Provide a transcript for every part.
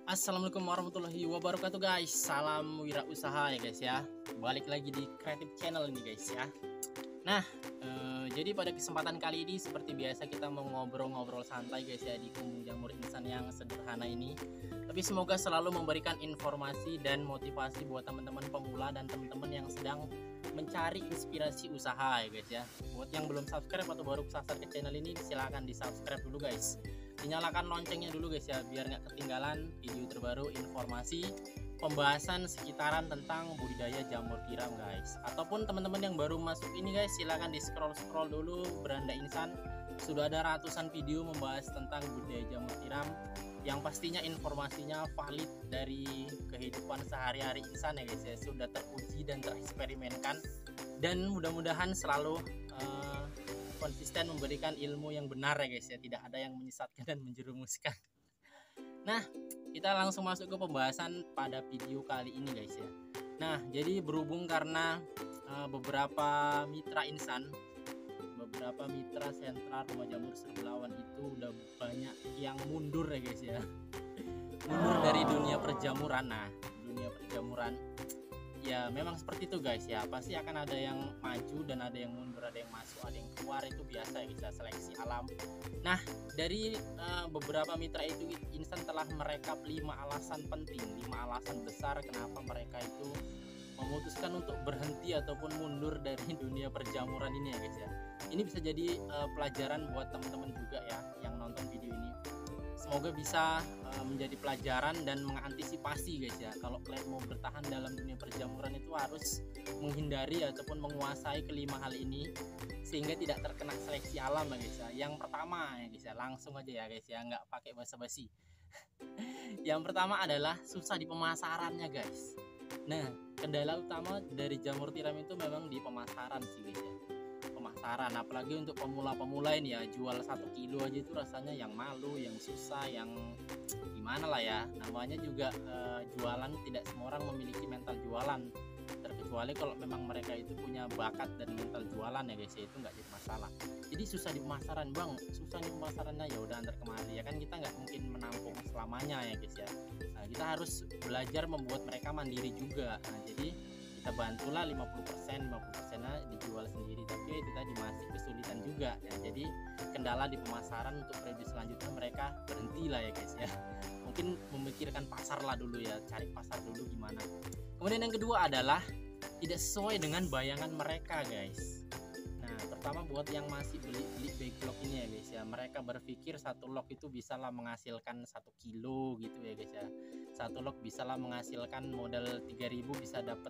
Assalamualaikum warahmatullahi wabarakatuh guys. Salam wirausaha ya guys ya. Balik lagi di Creative Channel ini guys ya. Nah, jadi pada kesempatan kali ini seperti biasa kita mau ngobrol-ngobrol santai guys ya di Kumbung Jamur Instan yang sederhana ini. Tapi semoga selalu memberikan informasi dan motivasi buat teman-teman pemula dan teman-teman yang sedang mencari inspirasi usaha ya guys ya. Buat yang belum subscribe atau baru sasar ke channel ini, silahkan di subscribe dulu guys. Dinyalakan loncengnya dulu guys ya, biar nggak ketinggalan video terbaru, informasi, pembahasan sekitaran tentang budidaya jamur tiram guys. Ataupun teman-teman yang baru masuk ini guys, silahkan di scroll dulu beranda instan. Sudah ada ratusan video membahas tentang budidaya jamur tiram yang pastinya informasinya valid dari kehidupan sehari-hari insan ya guys ya. Sudah teruji dan tereksperimenkan, dan mudah-mudahan selalu konsisten memberikan ilmu yang benar ya guys ya, tidak ada yang menyesatkan dan menjerumuskan. Nah, kita langsung masuk ke pembahasan pada video kali ini guys ya. Nah, jadi berhubung karena beberapa mitra insan, beberapa mitra sentra rumah jamur Serbelawan itu udah banyak yang mundur ya guys ya. Mundur dari dunia perjamuran. Nah, dunia perjamuran ya memang seperti itu guys ya, pasti akan ada yang maju dan ada yang mundur, ada yang masuk, ada yang keluar, itu biasa ya guys ya, seleksi alam. Nah, dari beberapa mitra itu instan telah merekap 5 alasan penting, 5 alasan besar kenapa mereka itu memutuskan untuk berhenti ataupun mundur dari dunia perjamuran ini ya guys ya. Ini bisa jadi pelajaran buat teman-teman juga ya yang nonton video ini. Semoga bisa menjadi pelajaran dan mengantisipasi guys ya. Kalau kalian mau bertahan dalam dunia perjamuran itu harus menghindari ataupun menguasai kelima hal ini sehingga tidak terkena seleksi alam ya guys ya. Yang pertama ya guys ya, langsung aja ya guys ya, nggak pakai basa-basi. Yang pertama adalah susah di pemasarannya guys. Nah, kendala utama dari jamur tiram itu memang di pemasaran sih guys ya. Pemasaran, apalagi untuk pemula-pemula ini ya, jual 1 kilo aja itu rasanya yang malu, yang susah, yang gimana lah ya. Namanya juga jualan, tidak semua orang memiliki mental jualan, terkecuali kalau memang mereka itu punya bakat dan mental jualan ya guys ya, itu nggak jadi masalah. Jadi susah di pemasaran bang, susah di pemasarannya, ya udah antar kemari ya kan, kita nggak mungkin menampung selamanya ya guys ya. Nah, kita harus belajar membuat mereka mandiri juga. Nah, jadi kita bantulah 50%-50%nya dijual sendiri, tapi itu tadi masih kesulitan juga ya. Jadi kendala di pemasaran untuk periode selanjutnya mereka berhenti lah ya guys ya. Mungkin memikirkan pasar lah dulu ya, cari pasar dulu gimana. Kemudian yang kedua adalah tidak sesuai dengan bayangan mereka guys. Nah, terutama buat yang masih beli backlog ini ya guys ya, mereka berpikir satu log itu bisalah menghasilkan 1 kilo gitu ya guys ya. Satu log bisalah menghasilkan modal 3.000 bisa dapat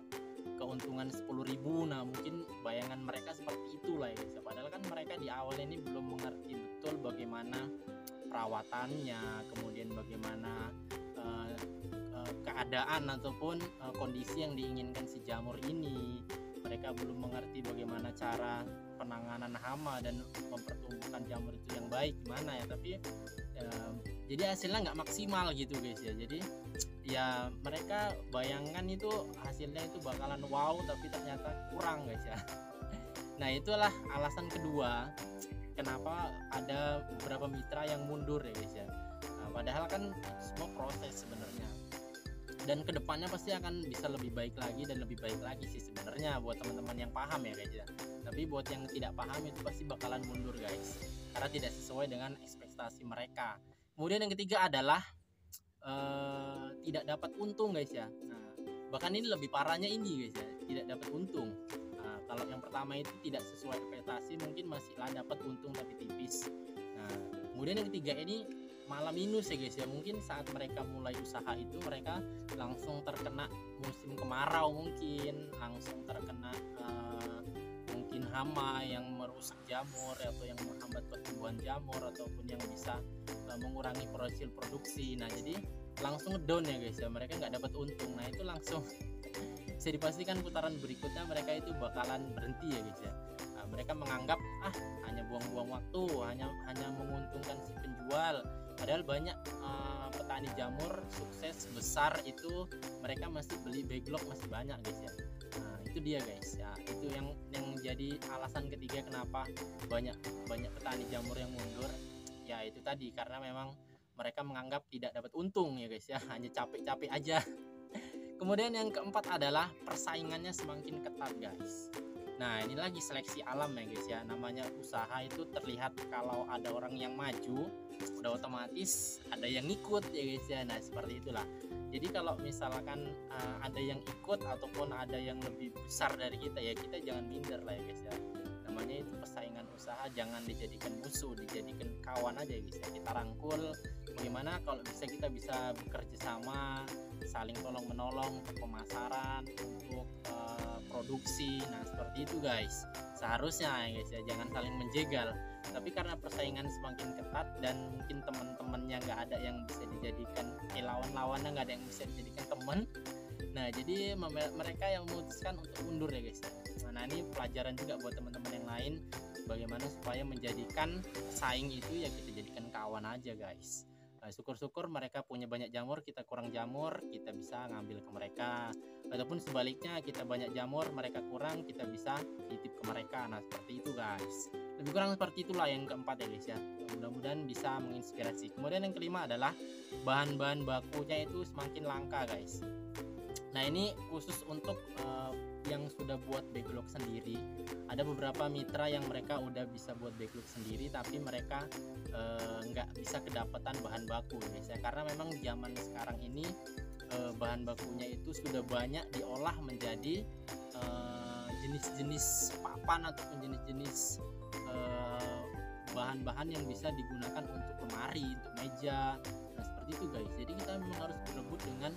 keuntungan 10.000. Nah, mungkin bayangan mereka seperti itulah ya guys ya. Padahal kan mereka di awal ini belum mengerti betul bagaimana perawatannya, kemudian bagaimana keadaan ataupun kondisi yang diinginkan si jamur ini. Mereka belum mengerti bagaimana cara penanganan hama dan mempertumbuhkan jamur itu yang baik gimana ya. Tapi jadi hasilnya nggak maksimal gitu guys ya. Jadi ya mereka bayangkan itu hasilnya itu bakalan wow, tapi ternyata kurang guys ya. Nah, itulah alasan kedua kenapa ada beberapa mitra yang mundur ya guys ya. Nah, padahal kan semua proses sebenarnya, dan kedepannya pasti akan bisa lebih baik lagi dan lebih baik lagi sih sebenarnya buat teman-teman yang paham ya guys ya. Tapi buat yang tidak paham itu pasti bakalan mundur guys, karena tidak sesuai dengan ekspektasi mereka. Kemudian yang ketiga adalah tidak dapat untung guys ya. Nah, bahkan ini lebih parahnya ini guys ya, tidak dapat untung. Nah, kalau yang pertama itu tidak sesuai ekspektasi, mungkin masihlah dapat untung tapi tipis. Nah, kemudian yang ketiga ini malah minus ya guys ya. Mungkin saat mereka mulai usaha itu mereka langsung terkena musim kemarau, mungkin langsung terkena mungkin hama yang merusak jamur atau yang menghambat pertumbuhan jamur ataupun yang bisa mengurangi hasil produksi. Nah, jadi langsung down ya guys ya, mereka nggak dapat untung. Nah, itu langsung bisa dipastikan putaran berikutnya mereka itu bakalan berhenti ya guys ya. Nah, mereka menganggap hanya buang-buang waktu, hanya menguntungkan si penjual. Padahal banyak petani jamur sukses besar itu mereka masih beli backlog masih banyak guys ya. Nah, itu dia guys ya, itu yang jadi alasan ketiga kenapa banyak petani jamur yang mundur. Ya itu tadi, karena memang mereka menganggap tidak dapat untung ya guys ya, hanya capek-capek aja. Kemudian yang keempat adalah persaingannya semakin ketat guys. Nah ini lagi seleksi alam ya guys ya, namanya usaha itu terlihat kalau ada orang yang maju udah otomatis ada yang ikut ya guys ya. Nah seperti itulah. Jadi kalau misalkan ada yang ikut ataupun ada yang lebih besar dari kita ya, kita jangan minder lah ya guys ya. Namanya itu persaingan usaha, jangan dijadikan musuh, dijadikan kawan aja ya guys ya. Kita rangkul, bagaimana kalau kita bisa bekerja sama, saling tolong menolong untuk pemasaran, untuk produksi. Nah seperti itu guys, seharusnya ya guys ya, jangan saling menjegal. Tapi karena persaingan semakin ketat dan mungkin teman-temannya nggak ada yang bisa dijadikan lawan-lawannya, nggak ada yang bisa dijadikan teman, nah jadi mereka yang memutuskan untuk mundur ya guys. Nah ini pelajaran juga buat teman-teman yang lain, bagaimana supaya menjadikan saing itu ya kita jadikan kawan aja guys. Syukur-syukur mereka punya banyak jamur, kita kurang jamur, kita bisa ngambil ke mereka. Ataupun sebaliknya, kita banyak jamur, mereka kurang, kita bisa titip ke mereka. Nah seperti itu guys, lebih kurang seperti itulah yang keempat ya guys ya. Mudah-mudahan bisa menginspirasi. Kemudian yang kelima adalah bahan-bahan bakunya itu semakin langka guys. Nah ini khusus untuk yang sudah buat backlog sendiri. Ada beberapa mitra yang mereka udah bisa buat backlog sendiri, tapi mereka nggak bisa kedapatan bahan baku guys ya, karena memang zaman sekarang ini bahan bakunya itu sudah banyak diolah menjadi jenis-jenis papan ataupun jenis-jenis bahan-bahan yang bisa digunakan untuk lemari, untuk meja. Nah seperti itu guys, jadi kita memang harus berebut dengan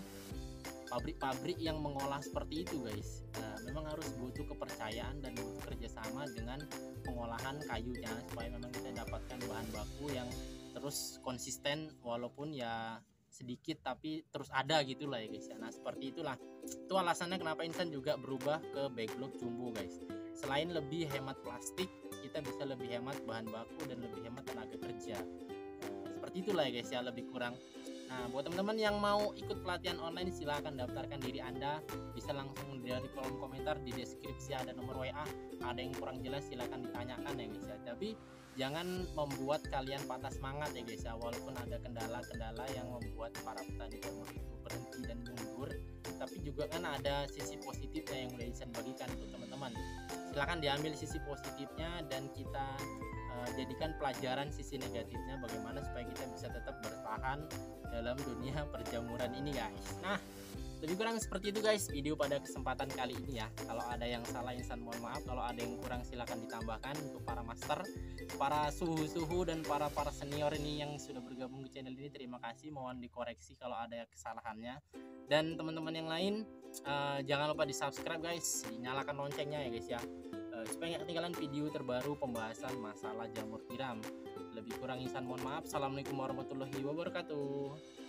pabrik-pabrik yang mengolah seperti itu guys. Nah, memang harus butuh kepercayaan dan butuh kerjasama dengan pengolahan kayunya, supaya memang kita dapatkan bahan baku yang terus konsisten, walaupun ya sedikit tapi terus ada gitulah ya guys ya. Nah seperti itulah, itu alasannya kenapa Insan juga berubah ke backlog jumbo guys. Selain lebih hemat plastik, kita bisa lebih hemat bahan baku dan lebih hemat tenaga kerja. Nah, seperti itulah ya guys ya, lebih kurang. Nah buat teman-teman yang mau ikut pelatihan online, silahkan daftarkan diri Anda. Bisa langsung dari kolom komentar, di deskripsi ada nomor WA. Ada yang kurang jelas silahkan ditanyakan ya guys ya. Tapi jangan membuat kalian patah semangat ya guys ya, walaupun ada kendala-kendala yang membuat para petani jamur itu berhenti dan mundur. Tapi juga kan ada sisi positifnya yang udah bisa bagikan untuk teman-teman. Silahkan diambil sisi positifnya dan kita jadikan pelajaran sisi negatifnya, bagaimana supaya kita bisa tetap bertahan dalam dunia perjamuran ini guys. Nah lebih kurang seperti itu guys video pada kesempatan kali ini ya. Kalau ada yang salah Insan mohon maaf, kalau ada yang kurang silahkan ditambahkan. Untuk para master, para suhu-suhu dan para senior ini yang sudah bergabung ke channel ini, terima kasih, mohon dikoreksi kalau ada kesalahannya. Dan teman-teman yang lain jangan lupa di subscribe guys, nyalakan loncengnya ya guys ya, supaya nggak ketinggalan video terbaru pembahasan masalah jamur tiram. Lebih kurang Insan mohon maaf. Assalamualaikum warahmatullahi wabarakatuh.